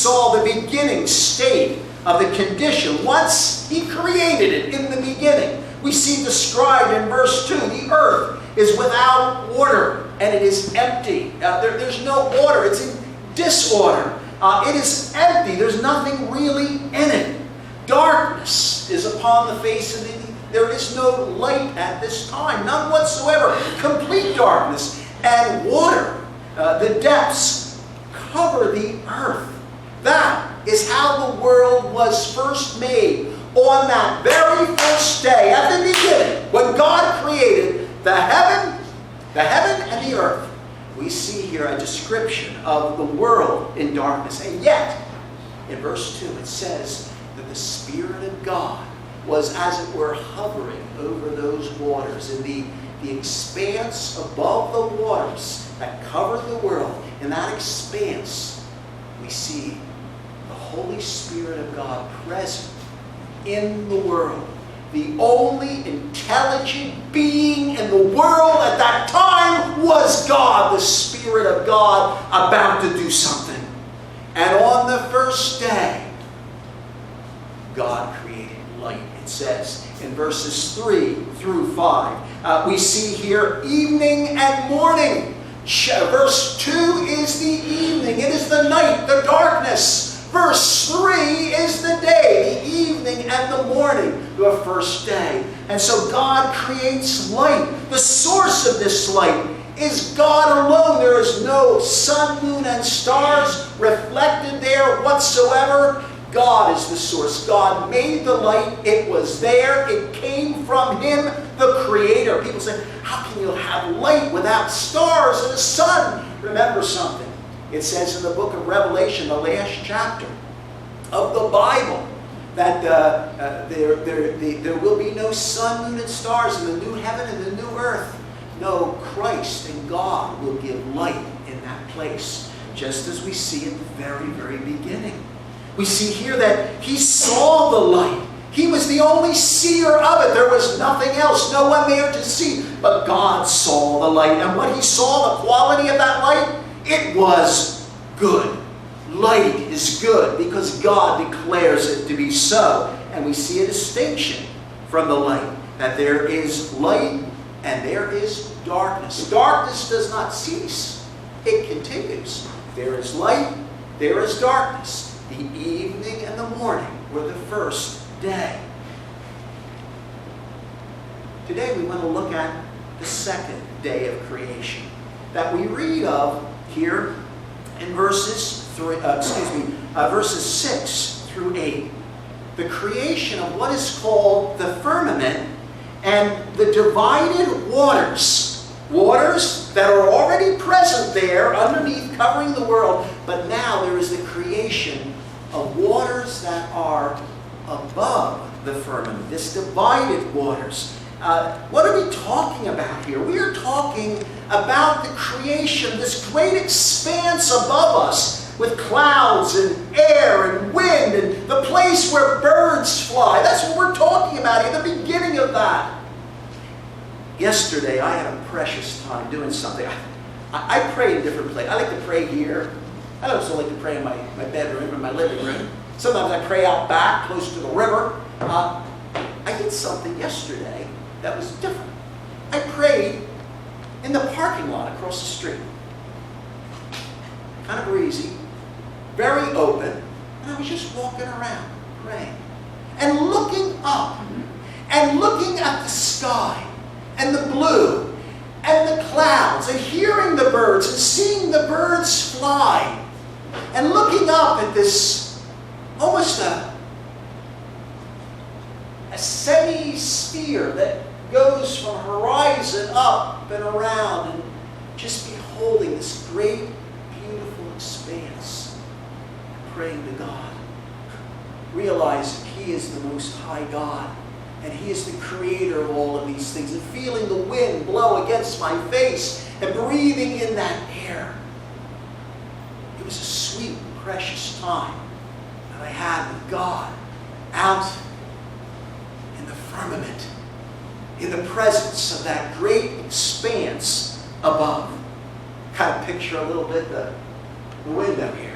saw the beginning state of the condition. Once he created it in the beginning, we see described in verse 2, the earth is without order and it is empty. There's no order. It's in disorder. It is empty. There's nothing really in it. Darkness is upon the face of the earth. There is no light at this time, none whatsoever. Complete darkness. And water, the depths, cover the earth. That is how the world was first made. On that very first day, at the beginning, when God created the heaven and the earth, we see here a description of the world in darkness. And yet, in verse 2, it says that the Spirit of God was, as it were, hovering over those waters. In the expanse above the waters that covered the world, in that expanse, we see the Holy Spirit of God present in the world. The only intelligent being in the world at that time was God, the Spirit of God, about to do something. And on the first day, God created light. It says in verses 3 through 5. We see here evening and morning. Verse 2 is the evening. It is the night, the darkness. Verse 3 is the day, the evening and the morning, the first day. And so God creates light. The source of this light is God alone. There is no sun, moon, and stars reflected there whatsoever. God is the source. God made the light. It was there. It came from Him, the Creator. People say, how can you have light without stars and a sun? Remember something. It says in the book of Revelation, the last chapter of the Bible, that there will be no sun, moon, and stars in the new heaven and the new earth. No, Christ and God will give light in that place, just as we see at the very, very beginning. We see here that He saw the light. He was the only seer of it. There was nothing else, no one there to see. But God saw the light. And what He saw, the quality of that light, it was good. Light is good because God declares it to be so. And we see a distinction from the light, that there is light and there is darkness. Darkness does not cease. It continues. There is light, there is darkness. The evening and the morning were the first day. Today we want to look at the second day of creation that we read of here in verses 6 through 8. The creation of what is called the firmament and the divided waters. Waters that are already present there underneath, covering the world, but now there is the creation of waters that are above the firmament, this divided waters. What are we talking about here? We are talking about the creation, this great expanse above us with clouds and air and wind and the place where birds fly. That's what we're talking about here, the beginning of that. Yesterday, I had a precious time doing something. I pray in different places. I like to pray here. I also like to pray in my bedroom, in my living room. Sometimes I pray out back, close to the river. I did something yesterday that was different. I prayed in the parking lot across the street. Kind of breezy, very open, and I was just walking around praying and looking up and looking at the sky and the blue and the clouds and hearing the birds and seeing the birds fly and looking up at this almost a semi-sphere that goes from horizon up and around, and just beholding this great, beautiful expanse, praying to God, realizing He is the Most High God, and He is the creator of all of these things, and feeling the wind blow against my face, and breathing in that air. It was a sweet, precious time that I had with God, out in the firmament, in the presence of that great expanse above. Kind of picture a little bit the window here.